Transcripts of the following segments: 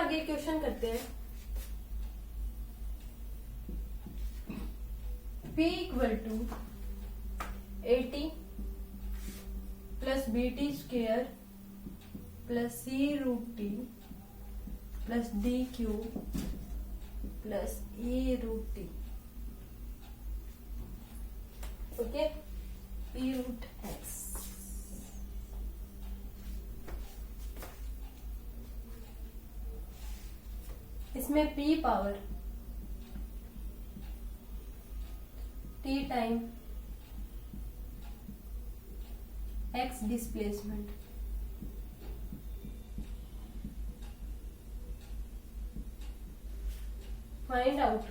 आगे क्वेश्चन करते हैं। P equal to 80 plus BT square plus C√T plus DQ plus E√T। Okay, P√x। इसमें P power T time x displacement, find out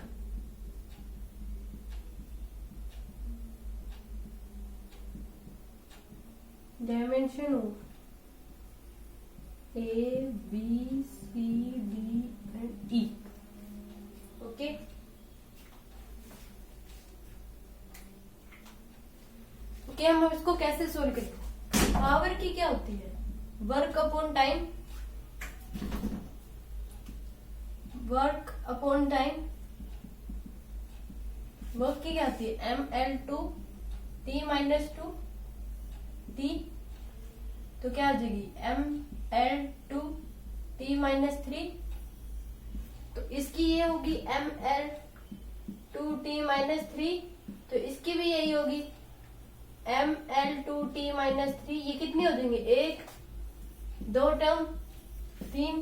dimension of A, B, C, D and E। Okay, okay, हम इसको कैसे solve करें? Power की क्या होती है? Work upon time, work upon time. Work की क्या होती है? mL2T minus 2T। तो क्या आ जाएगी? mL2T minus 3। तो इसकी ये होगी mL2T माइनस 3, तो इसकी भी यही होगी mL2T माइनस 3। ये कितनी हो जाएंगे? 1 2 टर्म, 3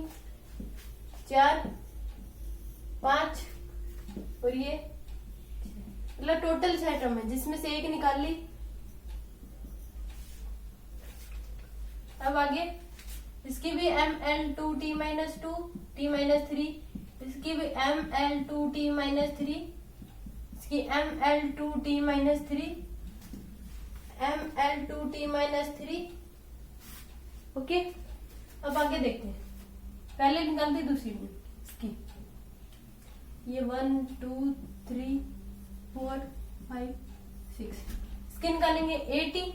4 5 और ये, मतलब टोटल 6 टर्म है, जिसमें से एक निकाल ली। अब आगे इसकी भी mL2T माइनस 2 T माइनस 3, इसकी भी mL2T माइनस 3, इसकी mL2T minus 3, mL2T minus 3। Okay, अब आगे देखते हैं। पहले निकालते दूसरी में इसकी, ये 1 2 3 4 5 6, इसके निकालेंगे 80।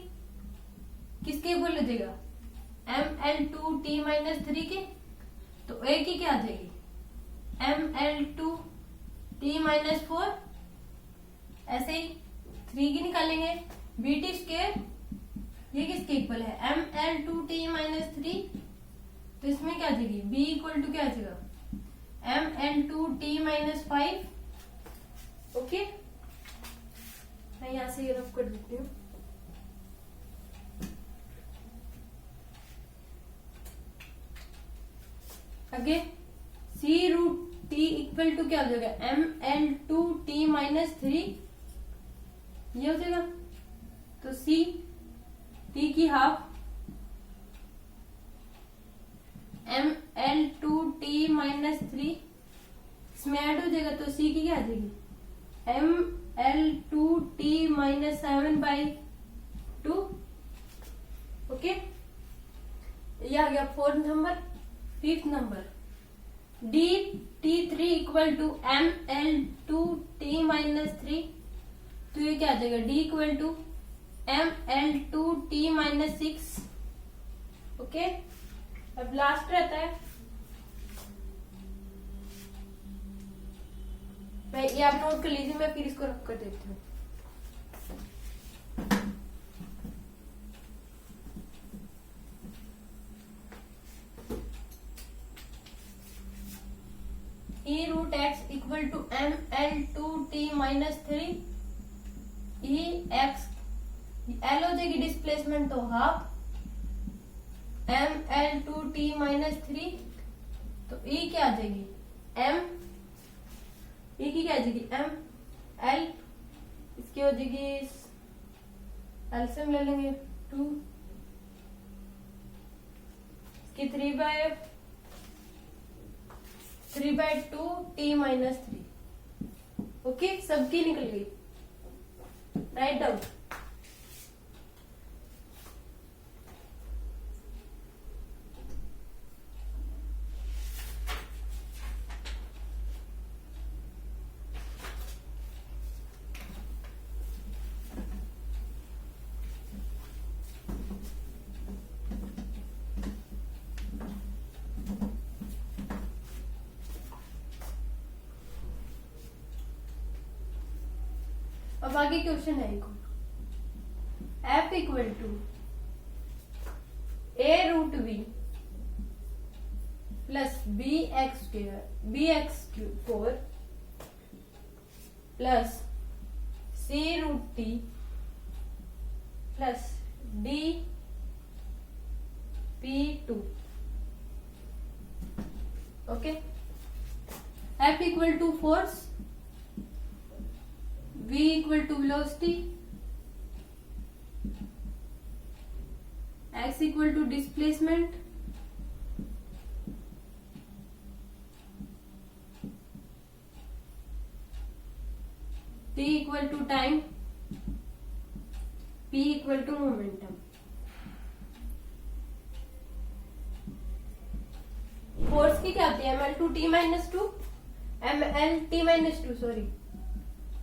किसके इक्वल हो जाएगा? mL2T माइनस 3 के। तो A की क्या आ जाएगी? mL2T minus 4। ऐसे ही 3 की निकालेंगे, BT स्क्वायर, ये किसके इक्वल है? mL2T minus 3। तो इसमें क्या आ जाएगी? B इक्वल टू क्या आ जाएगा? mL2T minus 5। ओके, मैं यहां से ये रफ कर देती हूँ। आगे C√T इक्वल टू क्या हो जाएगा? mL2T माइनस 3, ये हो जाएगा। तो C T की हाफ mL2T माइनस 3, इसमें ऐड हो जाएगा। तो C की क्या आ जाएगी? mL2T minus 7/2। ओके, ये आ गया 4th नंबर। 5th नंबर, DT3 equal to mL2T minus 3। तो ये क्या आ जाएगा? D equal to mL2T minus 6। Okay, अब लास्ट रहता है, ये आप नोट कर लीजिए, मैं फिर इसको रख कर देती हूँ। E√x equal to mL2T minus 3। E(x) L हो जाएगी डिस्प्लेसमेंट, तो हाफ mL2T माइनस 3। तो E क्या आ जाएगी? E की क्या आ जाएगी? mL, इसकी हो जाएगी एलसीएम ले लेंगे 2, इसकी 3/2T माइनस 3। ओके, सबकी निकल गई। Right down. आगे क्वेश्चन है एक F equal to A root B plus B X cube 4 plus C root T plus D P 2। Okay, F equal to force, V equal to velocity, X equal to displacement, T equal to time, P equal to momentum. Force की क्या होती है ml2t minus two, mlt minus two, sorry,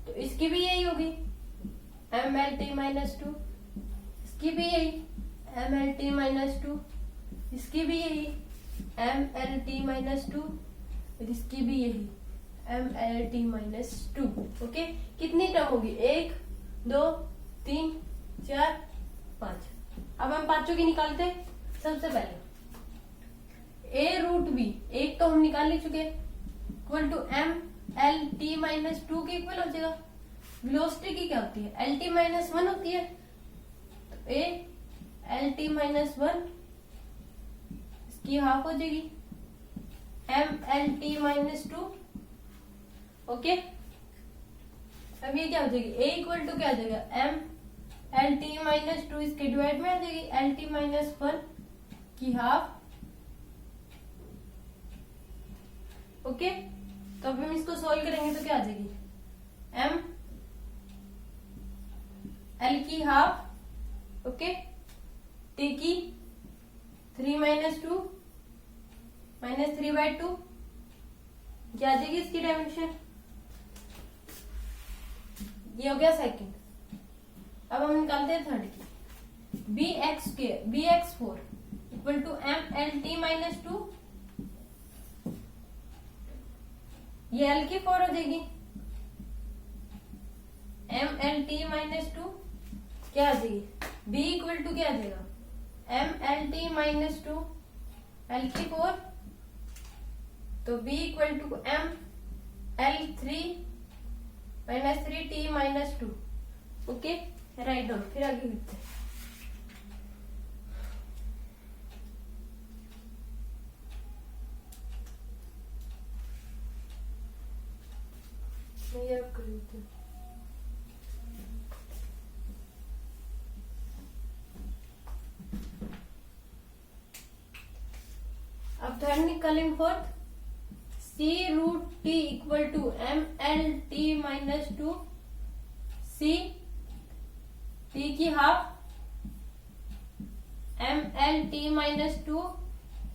तो इसकी भी यही होगी mlt minus to, इसकी भी यही mlt माइनस टू, इसकी भी यही mlt माइनस टू, इसकी भी यही mlt माइनस टू। ओके, कितनी टर्म होगी? 1 2 3 4 5। अब हम पांचों की निकालते। सबसे पहले ए रूट बी, एक तो हम निकाल ही चुके, equal to M L T minus two के इक्वल हो जाएगा। वेलोसिटी की क्या होती है? एल टी माइनस 1 होती है, तो ए एल टी माइनस 1 इसकी हाफ हो जाएगी M L T minus 2। Okay, अब ये क्या हो जाएगी? ए इक्वल टू क्या आ जाएगा? एम एल टी माइनस 2 इसके डिवाइड में आ जाएगी एल टी माइनस 1 की हाफ। ओके, तो अब हम इसको सोल्व करेंगे तो क्या आ जाएगी? एम एल की हाफ, ओके, टी की 3 माइनस 2 माइनस 3/2, क्या आ जाएगी इसकी डायमेंशन? ये हो गया सेकंड। अब हम निकालते हैं थर्ड की, B X 4 equal to M L T minus 2, ये एल की 4 हो जाएगी, एम एल टी माइनस 2 क्या आ जाएगी? बी इक्वल टू क्या आ जाएगा? M L T minus 2 L की 4, तो B equal to M L 3 minus 3 T minus 2। Okay, write down. फिर आगे बढ़ते हैं। ये अब कर लेते हैं। अब थर्ड निकालेंगे fourth, C root T equal to M L T minus 2, C T की half M L T minus 2,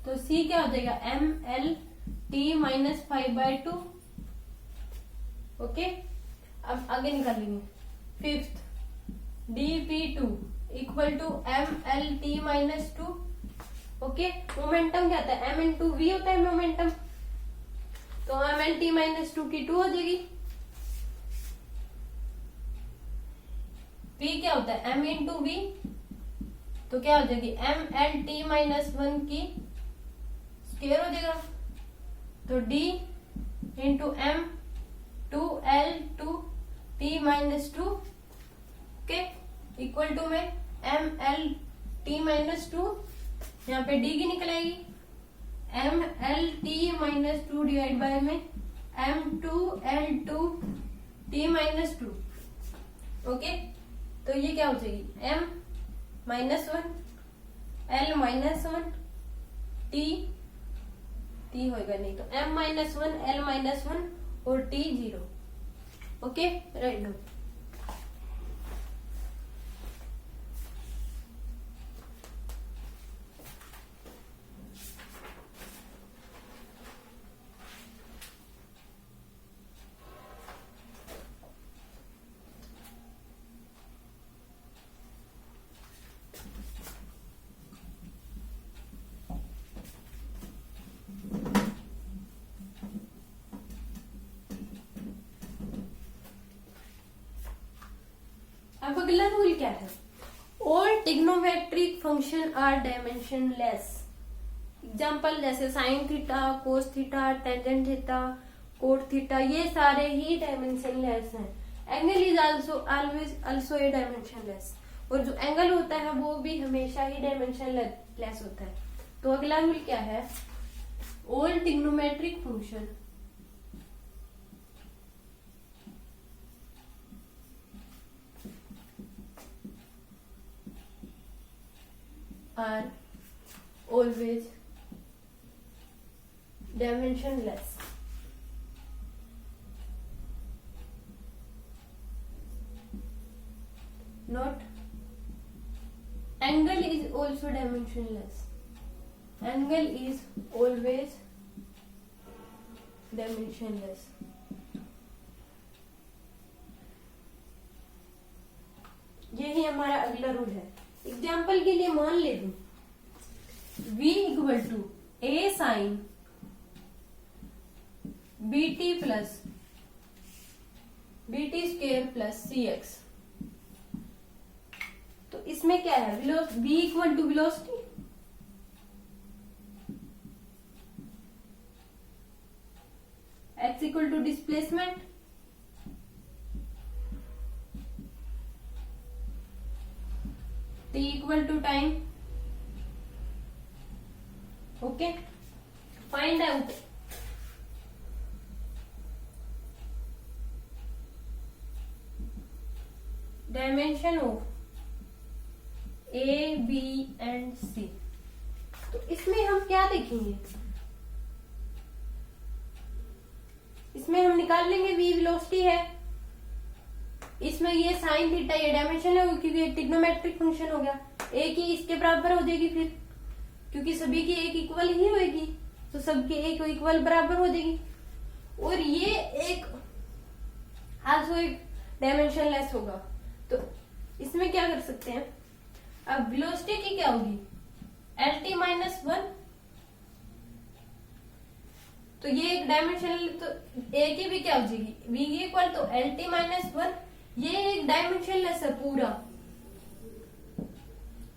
तो सी क्या हो जाएगा? M L T minus 5/2। Okay, अब आगे निकालेंगे fifth, D P 2 equal to M L T minus 2। Okay, momentum क्या होता है? एम इंटू वी होता है मोमेंटम, तो एम एल टी माइनस 2 की 2 हो जाएगी। पी क्या होता है? एम इंटू वी, तो क्या हो जाएगी? एम एल टी माइनस 1 की स्क्वायर हो जाएगा, तो D into M 2L2 T minus 2, okay, equal to में एम एल टी माइनस 2, यहाँ पे डी की निकल आएगी M L T minus 2 divide by में M2L2 T माइनस 2। ओके, तो ये क्या हो जाएगी? M minus 1 L minus 1 T होगा नहीं, तो M माइनस 1 L माइनस 1 और T 0। Okay, write down. अब अगला रूल क्या है, all trigonometric function are dimensionless. Example जैसे sine theta, cos theta, tangent theta, cot theta, ये सारे ही डायमेंशनलेस हैं। Angle is also a dimensionless, और जो एंगल होता है वो भी हमेशा ही डायमेंशनलेस होता है। तो अगला रूल क्या है, all trigonometric function are always dimensionless. Not angle is also dimensionless. Angle is always dimensionless. यही हमारा अगला रूल है। एग्जाम्पल के लिए मान ले दूं V equal to A sine BT plus BT square plus CX। तो इसमें क्या है, v equal to velocity, x equal to displacement, t equal to time. Okay, find out dimension of A, B and C। तो इसमें हम क्या देखेंगे, इसमें हम निकाल लेंगे v वेलोसिटी है, इसमें ये साइन थीटा ये डायमेंशन है क्योंकि ये ट्रिग्नोमेट्रिक फंक्शन हो गया। a की इसके बराबर हो जाएगी फिर, क्योंकि सभी की एक इक्वल ही होगी तो सबकी एक इक्वल बराबर हो जाएगी। और ये एक आल्सो एक डायमेंशनलेस होगा। तो इसमें क्या कर सकते हैं, अब वेलोसिटी की क्या होगी, LT माइनस 1। तो ये एक डायमेंशनल, तो A की भी क्या हो जाएगी, V इक्वल तो LT माइनस 1। ये एक डायमेंशनलेस है पूरा,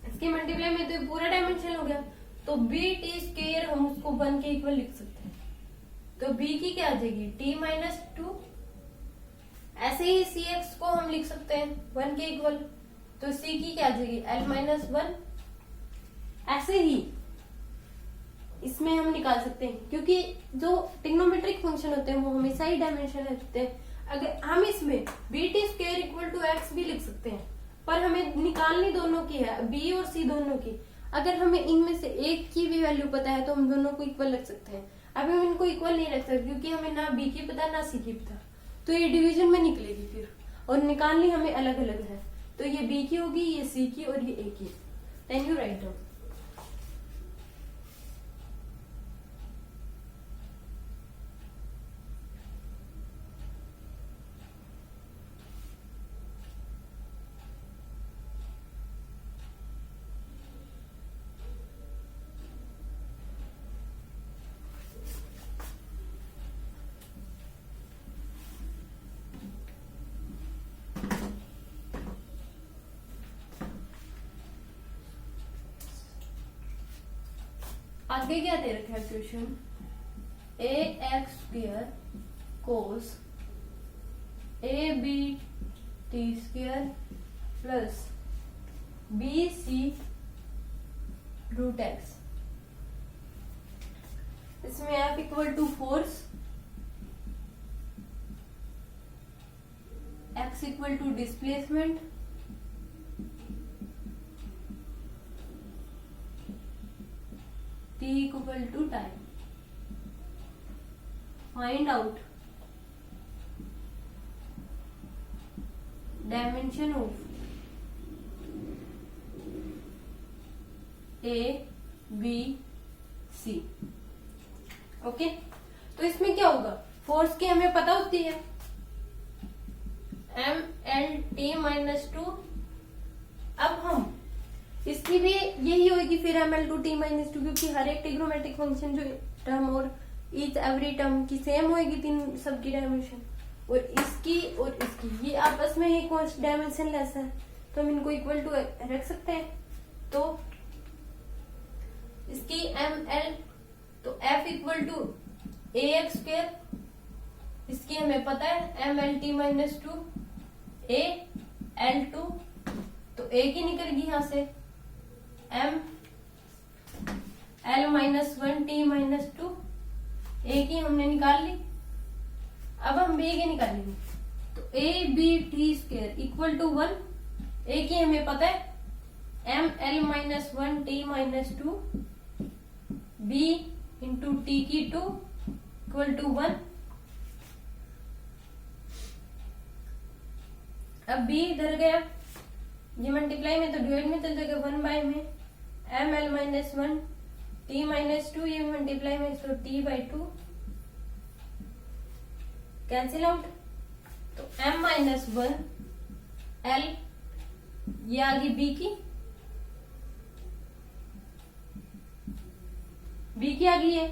इसके मल्टीप्लाई में तो पूरा डायमेंशन हो गया। तो BT स्क्वायर हम उसको 1 के इक्वल लिख सकते हैं। तो B की क्या आ जाएगी, T माइनस 2। ऐसे ही CX को हम लिख सकते हैं 1 के इक्वल, तो C की क्या आ जाएगी, L माइनस 1। ऐसे ही इसमें हम निकाल सकते हैं, क्योंकि जो ट्रिग्नोमेट्रिक फंक्शन होते हैं वो हमेशा ही डायमेंशन होते हैं। अगर हम इसमें BT square equal to x भी लिख सकते हैं, पर हमें निकालनी दोनों की है, B और C दोनों की। अगर हमें इनमें से एक की भी वैल्यू पता है तो हम दोनों को इक्वल रख सकते हैं। अब हम इनको इक्वल नहीं रख सकते क्योंकि हमें ना B की पता ना C की पता, तो ये डिवीजन में निकलेगी फिर, और निकालनी हमें अलग अलग है। तो ये B की होगी, ये C की और ये A की। Then you write down. आगे क्या दे रखा है question, ax square cos ABT square plus BC root x। इसमें F equal to force, x equal to displacement, T equal to time. Find out dimension of A B C। Okay, तो इसमें क्या होगा, फोर्स की हमें पता होती है MLT माइनस 2। अब हम इसकी भी यही होगी फिर ML2T माइनस 2, क्योंकि हर एक ट्रिग्नोमेट्रिक फंक्शन जो टर्म और ईच एवरी टर्म की सेम होगी तीन सबकी डायमेंशन। और इसकी ये आपस में ही डायमेंशनलेस है, तो हम इनको इक्वल टू रख सकते हैं। तो इसकी ml, तो f equal to ax square, इसकी हमें पता है mlt माइनस 2 al2, तो a की निकल गई यहां से m l minus 1 t minus 2, a की हमने निकाल ली। अब हम b की निकालेंगे, तो a b t square equal to 1, a की हमें पता है m l minus 1 t minus 2, b into t की 2 इक्वल टू 1। अब b इधर गया, ये मल्टीप्लाई में तो डिवाइड में चल जाएगा 1 बाय में m l minus 1 t minus 2, ये मल्टीप्लाई में तो t बाई 2 कैंसिल आउट, तो m माइनस 1 l, ये आ गई b की आ गई है।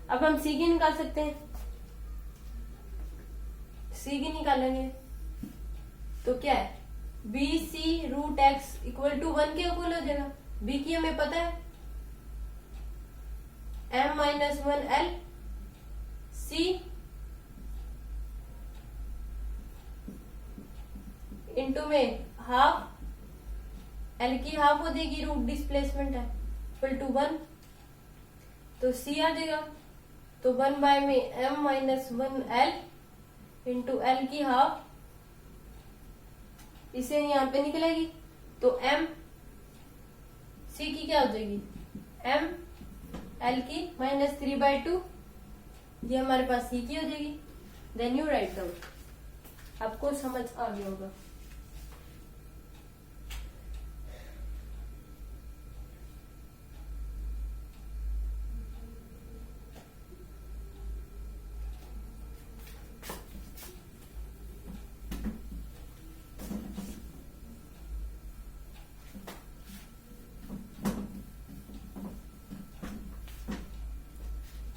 अब हम c की निकाल सकते हैं, c की निकालेंगे तो क्या है B C root X equal to 1 के इक्वल हो जाएगा। b की हमें पता है m minus 1 l, c into में हाफ, l की हाफ हो जाएगी, रूट डिस्प्लेसमेंट है इक्वल टू 1, तो c आ जाएगा। तो 1 बाय में m minus 1 l into l की हाफ, इसे यहाँ पे निकलेगी, तो m c की क्या हो जाएगी m l की माइनस 3 बाय 2, ये हमारे पास c की हो जाएगी। देन यू राइट डाउन, आपको समझ आ गया होगा।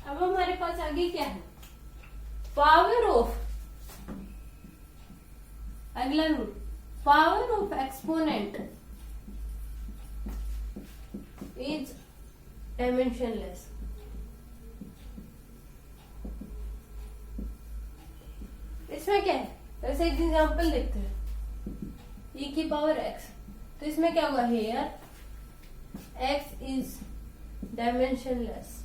अब हमारे पास आगे क्या है, पावर ऑफ, अगला rule, power of exponent is dimensionless. इसमें क्या है, वैसे एक एग्जांपल देखते हैं, e की पावर x, तो इसमें क्या होगा, here x is dimensionless.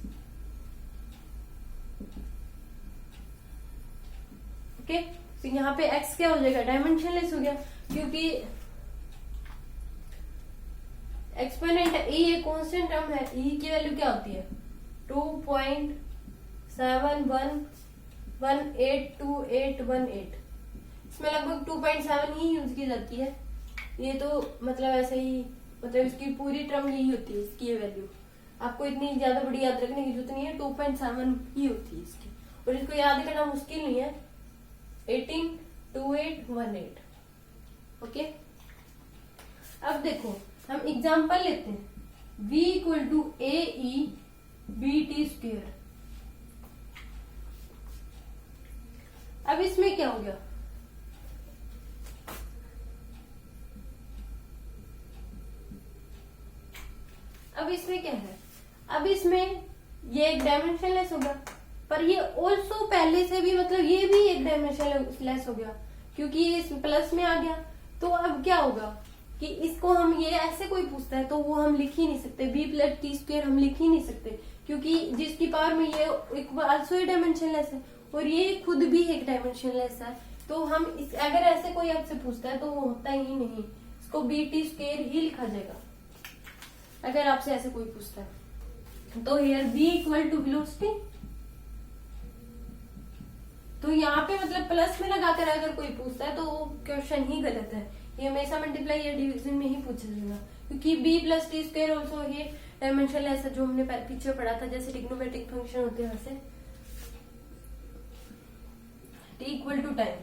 Okay, तो यहाँ पे x क्या हो जाएगा, डायमेंशनलेस हो गया, क्योंकि एक्सपोनेंट है, e एक कांस्टेंट टर्म है, e की वैल्यू क्या होती है 2.71182818, इसमें लगभग 2.7 ही यूज की जाती है। ये तो मतलब ऐसे ही, मतलब इसकी पूरी टर्म यही होती है, इसकी ये वैल्यू आपको इतनी ज्यादा बड़ी याद रखने की जरूरत नहीं है, 2.7 ही होती है इसकी, और इसको याद करना मुश्किल नहीं है, 182818। ओके, अब देखो हम एग्जांपल लेते हैं, v equal to A E B T square. अब इसमें क्या हो गया, अब इसमें क्या है, अब इसमें ये एक डायमेंशनलेस होगा, पर ये ऑल्सो पहले से भी, मतलब ये भी एक डायमेंशनलेस हो गया, क्योंकि ये इस प्लस में आ गया। तो अब क्या होगा कि इसको हम, ये ऐसे कोई पूछता है तो वो हम लिख ही नहीं सकते, बी प्लस टी स्क्वायर हम लिख ही नहीं सकते, क्योंकि जिसकी पावर में ये ऑल्सो डायमेंशनलेस है और ये खुद भी एक डायमेंशनलेस है। तो हम अगर ऐसे कोई आपसे पूछता है तो वो होता ही नहीं, इसको बी टी स्क्वायर ही लिखा जाएगा अगर आपसे ऐसे कोई पूछता है। तो here B equal to velocity, तो यहाँ पे मतलब प्लस में लगाकर अगर कोई पूछता है तो वो क्वेश्चन ही गलत है, ये हमेशा मल्टीप्लाई या डिवीजन में ही पूछा जाएगा, क्योंकि b plus T square also ये डायमेंशनलेस है, जो हमने पीछे पढ़ा था, जैसे ट्रिग्नोमेट्रिक फंक्शन होते हैं वैसे। t इक्वल टू टाइम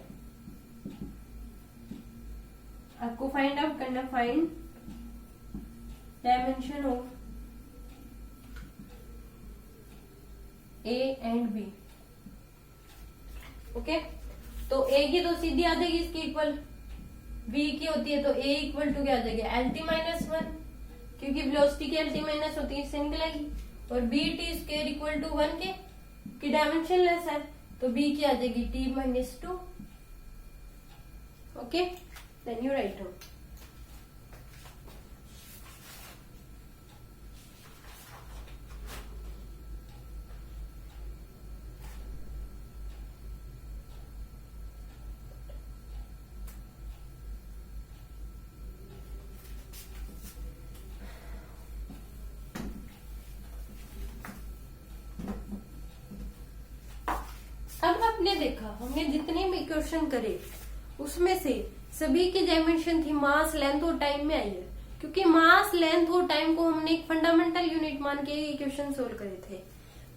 आपको फाइंड आउट करना, find dimension of a and b। Okay, तो ए की तो सीधी आ जाएगी इसकी इक्वल, v की होती है तो a इक्वल टू क्या आ जाएगी एल टी माइनस वन, क्योंकि वेलोसिटी की एल टी माइनस होती है इससे निकलेगी, और B T square equal to one के की डायमेंशन लेस है तो b की आ जाएगी t minus two. Okay, then you write down. अब आपने देखा हमने जितने भी क्वेश्चन करे उसमें से सभी की डायमेंशन थी मास लेंथ और टाइम में आई है, क्योंकि मास लेंथ और टाइम को हमने एक फंडामेंटल यूनिट मान के क्वेश्चन सोल्व करे थे।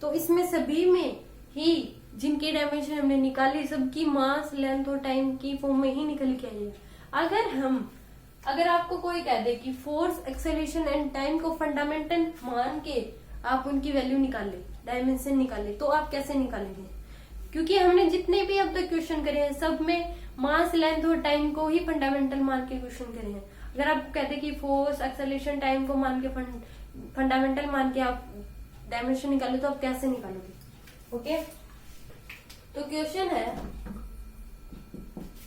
तो इसमें सभी में ही जिनकी डायमेंशन हमने निकाली सबकी मास लेंथ और टाइम की फॉर्म में ही निकल के आई है। अगर आपको कोई कह दे कि फोर्स एक्सेलरेशन एंड टाइम को फंडामेंटल मान के आप उनकी वैल्यू निकाले, डायमेंशन निकाले, तो आप कैसे निकालेंगे? क्योंकि हमने जितने भी अब तक क्वेश्चन करे हैं सब में मास लेंथ और टाइम को ही फंडामेंटल मान के क्वेश्चन करे हैं। अगर आप कहते कि फोर्स एक्सेलरेशन टाइम को मान के फंडामेंटल मान के आप डायमेंशन निकालो तो आप कैसे निकालोगे? ओके, तो क्वेश्चन है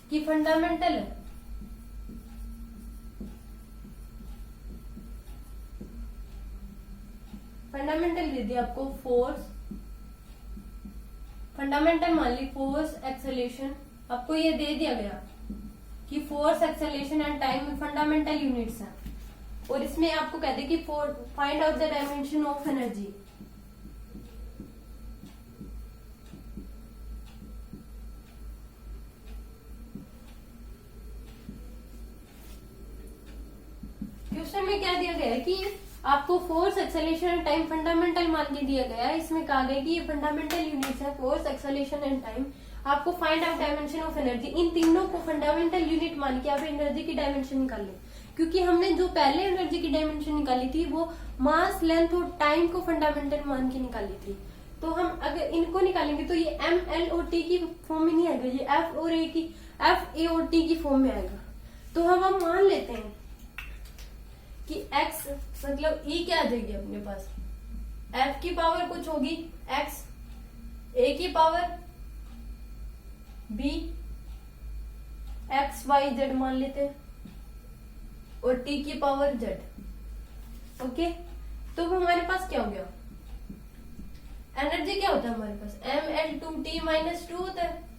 कि फंडामेंटल दे दिया आपको फोर्स, फंडामेंटल मान ली फोर्स एक्सेलरेशन, आपको ये दे दिया गया कि फोर्स एक्सेलरेशन एंड टाइम में फंडामेंटल यूनिट्स हैं, और इसमें आपको कहते कि find out the dimension of energy. Question में क्या दिया गया है कि आपको force acceleration and time fundamental मान के दिया गया है। इसमें कहा गया कि ये फंडामेंटल यूनिट्स है फोर्स एक्सेलरेशन एंड टाइम, आपको find out dimension of energy. इन तीनों को फंडामेंटल यूनिट मान के आप एनर्जी की डायमेंशन निकाल लें, क्योंकि हमने जो पहले एनर्जी की डायमेंशन निकाली थी वो मास लेंथ और टाइम को फंडामेंटल मान के निकाली थी। तो हम अगर इनको निकालेंगे तो ये एम एल और टी की फॉर्म में नहीं आएगा, ये एफ ए और टी की फॉर्म में आएगा। तो हम मान लेते हैं कि x मतलब e क्या आ जाएगी अपने पास, f की पावर कुछ होगी x, a की power b, x y z मान लेते हैं, और t की पावर z। ओके, तो हमारे पास क्या हो गया, एनर्जी क्या होता है हमारे पास ml2t-2 होता है।